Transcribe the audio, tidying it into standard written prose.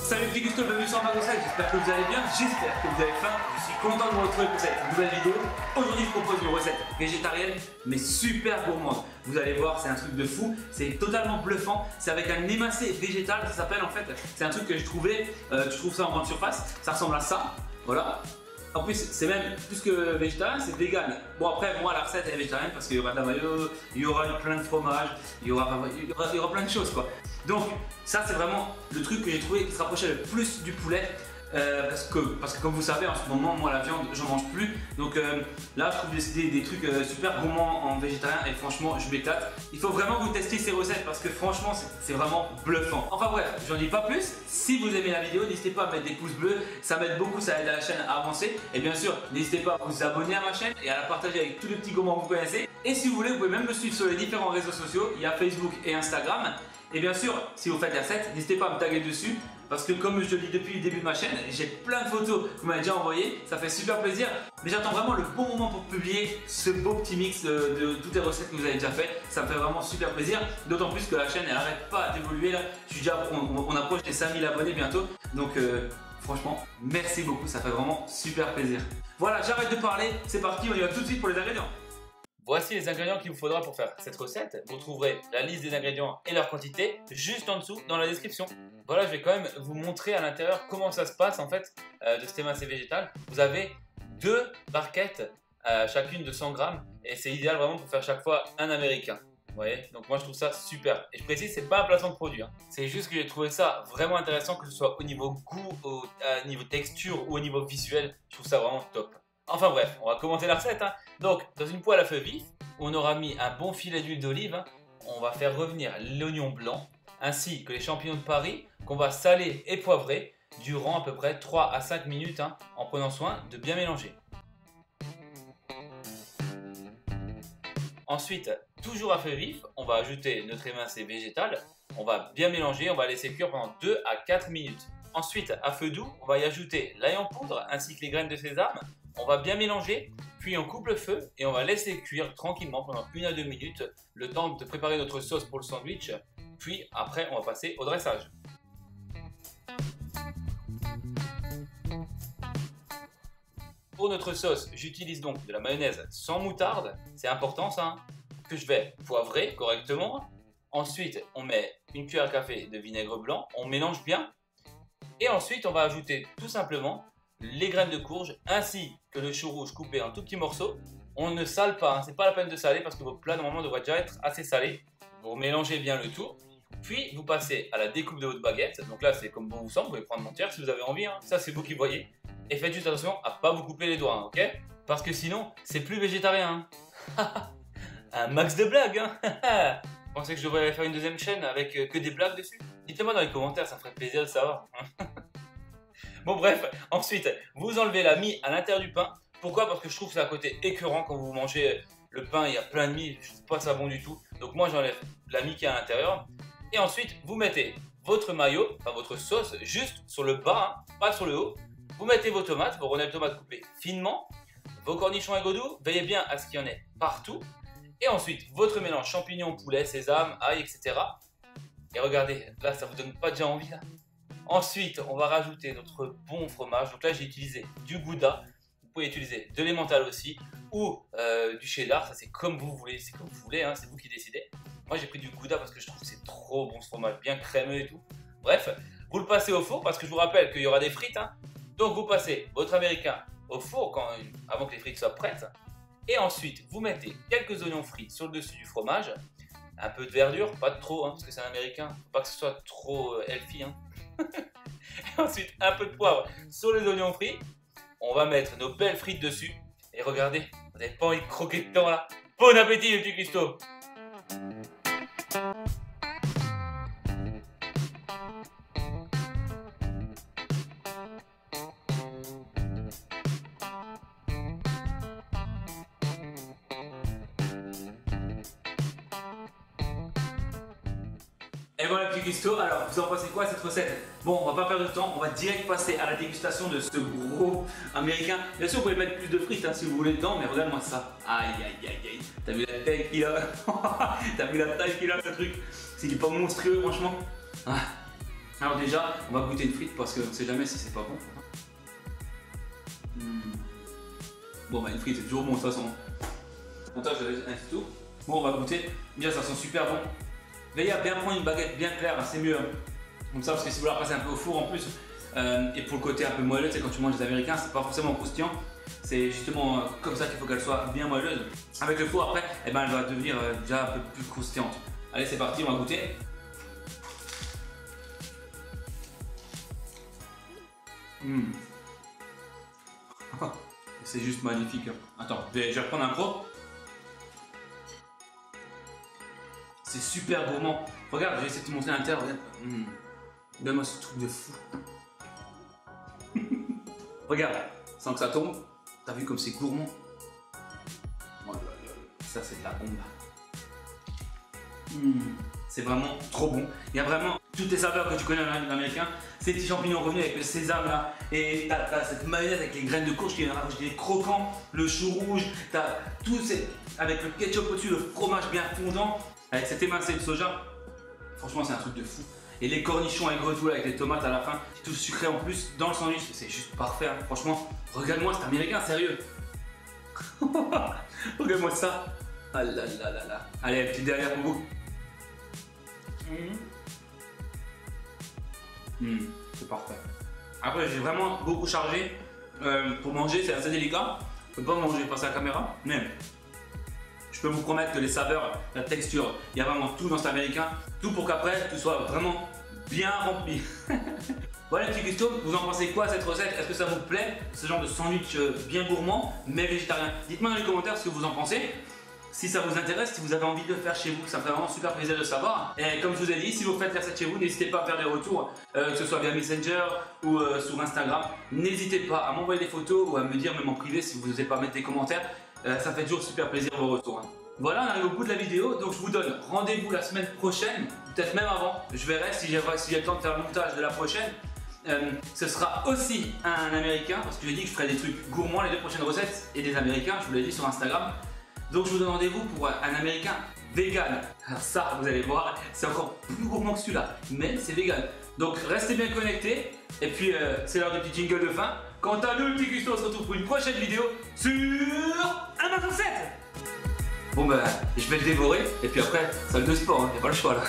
Salut petit Gusto, bienvenue sur ma recette, j'espère que vous allez bien, j'espère que vous avez faim, je suis content de vous retrouver pour cette nouvelle vidéo. Aujourd'hui je vous propose une recette végétarienne mais super gourmande. Vous allez voir, c'est un truc de fou, c'est totalement bluffant, c'est avec un émincé végétal, ça s'appelle en fait, c'est un truc que j'ai trouvé, tu trouves ça en grande surface, ça ressemble à ça, voilà. En plus, c'est même plus que végétarien, c'est vegan. Bon, après, moi, la recette est végétarienne parce qu'il y aura de la mayo, il y aura plein de fromage, il y aura plein de choses, quoi. Donc, ça, c'est vraiment le truc que j'ai trouvé qui se rapprochait le plus du poulet. Parce que comme vous savez, en ce moment, moi, la viande, j'en mange plus. Donc là, je trouve des trucs super gourmands en végétarien et franchement, je m'éclate. Il faut vraiment que vous testiez ces recettes parce que franchement, c'est vraiment bluffant. Enfin bref, j'en dis pas plus. Si vous aimez la vidéo, n'hésitez pas à mettre des pouces bleus. Ça m'aide beaucoup, ça aide la chaîne à avancer. Et bien sûr, n'hésitez pas à vous abonner à ma chaîne et à la partager avec tous les petits gourmands que vous connaissez. Et si vous voulez, vous pouvez même me suivre sur les différents réseaux sociaux. Il y a Facebook et Instagram. Et bien sûr, si vous faites la recette, n'hésitez pas à me taguer dessus. Parce que comme je le dis depuis le début de ma chaîne, j'ai plein de photos que vous m'avez déjà envoyées, ça fait super plaisir. Mais j'attends vraiment le bon moment pour publier ce beau petit mix de toutes les recettes que vous avez déjà fait. Ça me fait vraiment super plaisir, d'autant plus que la chaîne elle n'arrête pas d'évoluer là. On approche les 5000 abonnés bientôt. Donc franchement, merci beaucoup, ça fait vraiment super plaisir. Voilà, j'arrête de parler, c'est parti, on y va tout de suite pour les ingrédients. Voici les ingrédients qu'il vous faudra pour faire cette recette. Vous trouverez la liste des ingrédients et leur quantité juste en dessous dans la description. Voilà, je vais quand même vous montrer à l'intérieur comment ça se passe en fait de cet émincé végétal. Vous avez deux barquettes, chacune de 100 grammes et c'est idéal vraiment pour faire chaque fois un américain. Vous voyez, donc moi je trouve ça super. Et je précise, c'est pas un placement de produit. C'est juste que j'ai trouvé ça vraiment intéressant, que ce soit au niveau goût, au niveau texture ou au niveau visuel. Je trouve ça vraiment top. Enfin bref, on va commencer la recette. Donc, dans une poêle à feu vif, on aura mis un bon filet d'huile d'olive. On va faire revenir l'oignon blanc ainsi que les champignons de Paris qu'on va saler et poivrer durant à peu près 3 à 5 minutes en prenant soin de bien mélanger. Ensuite, toujours à feu vif, on va ajouter notre émincé végétal. On va bien mélanger, on va laisser cuire pendant 2 à 4 minutes. Ensuite, à feu doux, on va y ajouter l'ail en poudre ainsi que les graines de sésame. On va bien mélanger, puis on coupe le feu et on va laisser cuire tranquillement pendant 1 à 2 minutes, le temps de préparer notre sauce pour le sandwich. Puis après, on va passer au dressage. Pour notre sauce, j'utilise donc de la mayonnaise sans moutarde, c'est important ça, que je vais poivrer correctement. Ensuite, on met une cuillère à café de vinaigre blanc, on mélange bien. Et ensuite, on va ajouter tout simplement les graines de courge ainsi que le chou rouge coupé en tout petits morceaux. On ne sale pas, c'est pas la peine de saler parce que vos plats normalement devraient déjà être assez salés. Vous mélangez bien le tout, puis vous passez à la découpe de votre baguette. Donc là c'est comme bon vous semble, vous pouvez prendre mon tiers si vous avez envie, ça c'est vous qui voyez. Et faites juste attention à pas vous couper les doigts, ok? Parce que sinon c'est plus végétarien. Un max de blagues. Vous pensez que je devrais faire une deuxième chaîne avec que des blagues dessus? Dites-le-moi dans les commentaires, ça me ferait plaisir de savoir. Bon bref, ensuite vous enlevez la mie à l'intérieur du pain. Pourquoi? Parce que je trouve que c'est un côté écœurant quand vous mangez le pain, il y a plein de mie, je trouve pas ça bon du tout. Donc moi j'enlève la mie qui est à l'intérieur. Et ensuite vous mettez votre mayo, enfin votre sauce, juste sur le bas, pas sur le haut. Vous mettez vos tomates, vos rondelles de tomates coupées finement, vos cornichons égodous, veillez bien à ce qu'il y en ait partout. Et ensuite votre mélange champignons, poulet, sésame, ail, etc. Et regardez, là ça vous donne pas déjà envie là? Ensuite, on va rajouter notre bon fromage. Donc là, j'ai utilisé du Gouda. Vous pouvez utiliser de l'emmental aussi ou du cheddar. Ça, c'est comme vous voulez. C'est comme vous voulez. C'est vous qui décidez. Moi, j'ai pris du Gouda parce que je trouve que c'est trop bon ce fromage, bien crémeux et tout. Bref, vous le passez au four parce que je vous rappelle qu'il y aura des frites. Donc, vous passez votre américain au four avant que les frites soient prêtes. Et ensuite, vous mettez quelques oignons frits sur le dessus du fromage. Un peu de verdure, pas de trop, parce que c'est un américain. Faut pas que ce soit trop healthy. Et ensuite un peu de poivre sur les oignons frits. On va mettre nos belles frites dessus. Et regardez, vous n'avez pas envie de croquer dedans là. Bon appétit les petits cuistots. Et voilà petit Gusto, alors vous en pensez quoi cette recette? Bon, on va pas perdre de temps, on va direct passer à la dégustation de ce gros américain. Bien sûr vous pouvez mettre plus de frites si vous voulez dedans, mais regarde-moi ça. Aïe aïe aïe aïe, t'as vu la taille qu'il a? T'as vu la taille qu'il a ce truc? C'est pas monstrueux franchement. Alors déjà, on va goûter une frite parce qu'on ne sait jamais si c'est pas bon. Bon bah une frite c'est toujours bon de toute façon. Attends, je vais un tout. Bon, on va goûter. Bien, ça sent super bon. Veillez à bien prendre une baguette bien claire, c'est mieux. Comme ça, parce que si vous la passez un peu au four en plus, et pour le côté un peu moelleux, c'est quand tu manges des américains, c'est pas forcément croustillant. C'est justement comme ça qu'il faut qu'elle soit bien moelleuse. Avec le four après, eh ben, elle va devenir déjà un peu plus croustillante. Allez, c'est parti, on va goûter. C'est juste magnifique. Attends, je vais reprendre un croc. C'est super gourmand. Regarde, je vais essayer de te montrer à l'intérieur. Donne-moi ce truc de fou. Regarde, sans que ça tombe. T'as vu comme c'est gourmand? Oh là là, ça c'est de la bombe. C'est vraiment trop bon. Il y a vraiment toutes les saveurs que tu connais en américain. Ces petits champignons revenus avec le sésame là. Et t'as cette mayonnaise avec les graines de courge qui est croquant. Le chou rouge. T'as tout avec le ketchup au-dessus, le fromage bien fondant. Avec cette émincée de soja. Franchement, c'est un truc de fou. Et les cornichons aigre tout là avec les tomates à la fin. Tout sucré en plus dans le sandwich. C'est juste parfait. Hein. Franchement, regarde-moi, c'est américain, sérieux. Regarde-moi ça. Ah là là là là. Allez, petit dernier pour vous. C'est parfait. Après, j'ai vraiment beaucoup chargé. Pour manger, c'est assez délicat. Je peux pas manger face à la caméra, mais je peux vous promettre que les saveurs, la texture, il y a vraiment tout dans cet américain. Tout pour qu'après, tout soit vraiment bien rempli. Voilà, petit Christophe, vous en pensez quoi cette recette? Est-ce que ça vous plaît, ce genre de sandwich bien gourmand, mais végétarien? Dites-moi dans les commentaires ce que vous en pensez. Si ça vous intéresse, si vous avez envie de le faire chez vous, ça me fait vraiment super plaisir de savoir. Et comme je vous ai dit, si vous faites la recette chez vous, n'hésitez pas à faire des retours, que ce soit via Messenger ou sur Instagram. N'hésitez pas à m'envoyer des photos ou à me dire même en privé si vous n'osez pas mettre des commentaires. Ça fait toujours super plaisir vos retours. Voilà, on arrive au bout de la vidéo, donc je vous donne rendez-vous la semaine prochaine, peut-être même avant. Je verrai si j'ai le temps de faire le montage de la prochaine. Ce sera aussi un américain, parce que j'ai dit que je ferais des trucs gourmands les 2 prochaines recettes, et des américains, je vous l'ai dit sur Instagram. Donc je vous donne rendez-vous pour un américain vegan. Alors ça, vous allez voir, c'est encore plus gourmand que celui-là, mais c'est vegan. Donc restez bien connectés, et puis c'est l'heure du petit jingle de fin. Quant à nous, le petit Custo, on se retrouve pour une prochaine vidéo sur Amazon 7. Bon ben, je vais le dévorer, et puis après, salle de sport, il n'y a pas le choix là.